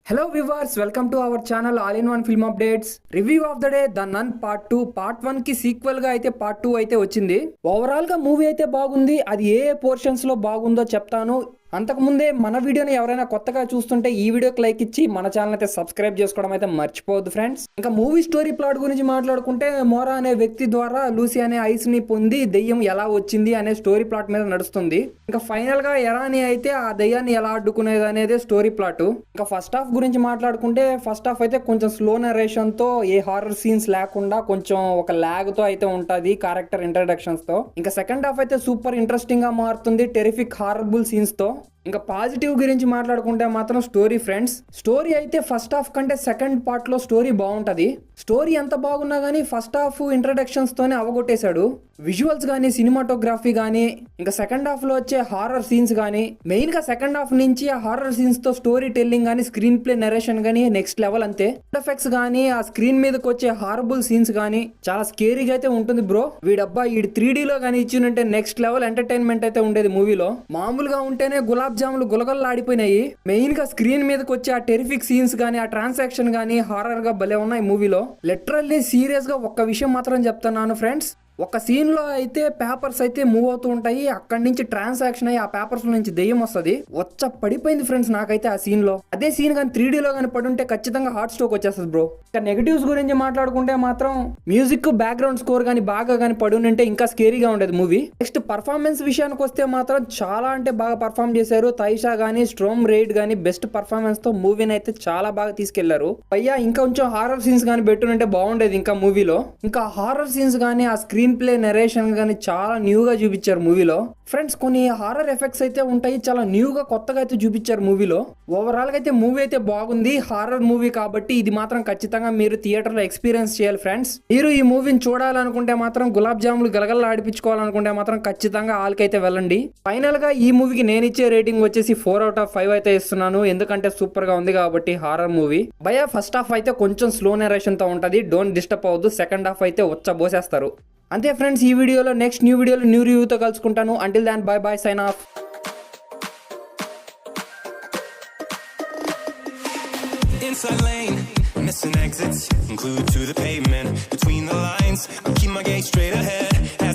Hello viewers, welcome to our channel all in one film updates. Review of the day the nun part 2. Part 1 కి sequel గా అయితే part 2 అయితే వచ్చింది. Overall గా movie అయితే బాగుంది. అది ఏ పోర్షన్స్ లో బాగుందో చెప్తాను. అంతకుముందే మన వీడియోని ఎవరైనా కొత్తగా చూస్తుంటే ఈ వీడియోకి లైక్ ఇచ్చి మన ఛానల్ అయితే సబ్స్క్రైబ్ చేసుకోవడం అయితే మర్చిపోవద్దు ఫ్రెండ్స్. ఇంకా మూవీ స్టోరీ ప్లాట్ గురించి మాట్లాడుకుంటే, మోరా అనే వ్యక్తి ద్వారా లూసీ అనే ఐస్ ని పొంది దెయ్యం ఎలా వచ్చింది అనే స్టోరీ ప్లాట్ మీద నడుస్తుంది. ఇంకా ఫైనల్ గా ఎరాని అయితే ఆ దెయ్యాన్ని ఎలా అడ్డుకునేది అనేది స్టోరీ ప్లాట్. ఇంకా ఫస్ట్ హాఫ్ గురించి మాట్లాడుకుంటే, ఫస్ట్ హాఫ్ అయితే కొంచెం స్లో నరేషన్ తో, ఏ హారర్ సీన్స్ లేకుండా కొంచెం ఒక లాగ్ తో అయితే ఉంటది క్యారెక్టర్ ఇంట్రడక్షన్స్ తో. ఇంకా సెకండ్ హాఫ్ అయితే సూపర్ ఇంట్రెస్టింగ్ గా మారుతుంది టెరిఫిక్ హారబుల్ సీన్స్ తో. ఇంకా పాజిటివ్ గురించి మాట్లాడుకుంటే మాత్రం స్టోరీ ఫ్రెండ్స్. స్టోరీ అయితే ఫస్ట్ హాఫ్ కంటే సెకండ్ పార్ట్ లో స్టోరీ బాగుంటది. స్టోరీ ఎంత బాగున్నా గానీ ఫస్ట్ హాఫ్ ఇంట్రడక్షన్స్ తోనే అవగొట్టేశాడు. విజువల్స్ కానీ, సినిమాటోగ్రఫీ కానీ, ఇంకా సెకండ్ హాఫ్ లో వచ్చే హారర్ సీన్స్ కానీ, మెయిన్ గా సెకండ్ హాఫ్ నుంచి ఆ హారర్ సీన్స్ తో స్టోరీ టెల్లింగ్ కానీ, స్క్రీన్ ప్లే నరేషన్ కానీ నెక్స్ట్ లెవెల్ అంతే. ఎఫెక్ట్స్ కానీ, ఆ స్క్రీన్ మీదకి వచ్చే హారబుల్ సీన్స్ కానీ చాలా స్కేరీగా అయితే ఉంటుంది బ్రో. వీడబ్బా ఈ 3D లో కానీ ఇచ్చినంటే నెక్స్ట్ లెవెల్ ఎంటర్టైన్మెంట్ అయితే ఉండేది మూవీలో. మామూలుగా ఉంటేనే గులాబ్ జాములు గులగల్లా ఆడిపోయినాయి. మెయిన్ గా స్క్రీన్ మీదకి వచ్చే ఆ టెరిఫిక్ సీన్స్ కానీ, ఆ ట్రాన్సాక్షన్ కానీ హారర్ గా భలే ఉన్నాయి మూవీలో. లిటరల్లీ సీరియస్ గా ఒక్క విషయం మాత్రం చెప్తున్నాను ఫ్రెండ్స్. ఒక సీన్ లో అయితే పేపర్స్ అయితే మూవ్ అవుతూ ఉంటాయి. అక్కడి నుంచి ట్రాన్సాక్షన్ అయ్యి ఆ పేపర్స్ నుంచి దెయ్యం వస్తుంది. వచ్చ పడిపోయింది ఫ్రెండ్స్ నాకైతే ఆ సీన్ లో. అదే సీన్ కానీ 3D లో కానీ పడి ఉంటే ఖచ్చితంగా హార్ట్ స్ట్రోక్ వచ్చేస్తుంది బ్రో. ఇంకా నెగటివ్స్ గురించి మాట్లాడుకుంటే మాత్రం మ్యూజిక్, బ్యాక్గ్రౌండ్ స్కోర్ కానీ బాగా కానీ పడి ఉంటే ఇంకా స్కేరీగా ఉండేది మూవీ. నెక్స్ట్ పర్ఫార్మెన్స్ విషయానికి వస్తే మాత్రం చాలా అంటే బాగా పర్ఫార్మ్ చేశారు. తైషా గానీ, స్ట్రోమ్ రైడ్ గానీ బెస్ట్ పర్ఫార్మెన్స్ తో మూవీని అయితే చాలా బాగా తీసుకెళ్లారు. పైగా ఇంకా కొంచెం హారర్ సీన్స్ కానీ పెట్టుంటే బాగుండేది ఇంకా మూవీలో. ఇంకా హారర్ సీన్స్ కానీ, ఆ స్క్రీన్ ప్లే నరేషన్ గానీ చాలా న్యూగా చూపించారు మూవీలో ఫ్రెండ్స్. కొన్ని హారర్ ఎఫెక్ట్స్ అయితే ఉంటాయి, చాలా న్యూగా కొత్తగా అయితే చూపించారు మూవీలో. ఓవరాల్ గా అయితే మూవీ అయితే బాగుంది. హారర్ మూవీ కాబట్టి ఇది మాత్రం ఖచ్చితంగా మీరు థియేటర్ లో ఎక్స్పీరియన్స్ చేయాలి ఫ్రెండ్స్. మీరు ఈ మూవీని చూడాలనుకుంటే మాత్రం, గులాబ్ జాములు గలగల్లా ఆడిపించుకోవాలనుకుంటే మాత్రం ఖచ్చితంగా హాల్కైతే వెళ్ళండి. ఫైనల్ గా ఈ మూవీకి నేను ఇచ్చే రేటింగ్ వచ్చేసి 4/5 అయితే ఇస్తున్నాను. ఎందుకంటే సూపర్ గా ఉంది కాబట్టి హారర్ మూవీ. భయ ఫస్ట్ హాఫ్ అయితే కొంచెం స్లో నరేషన్ తో ఉంటది, డోంట్ డిస్టర్బ్ అవ్వద్దు. సెకండ్ హాఫ్ అయితే వచ్చబోసేస్తారు అంతే ఫ్రెండ్స్. ఈ వీడియోలో నెక్స్ట్ న్యూ వీడియోలో న్యూ రివ్యూతో కలుసుకుంటాను. Until then bye bye, sign off. Inside lane, missing exits, glued to the pavement. Between the lines, I keep my gaze straight ahead.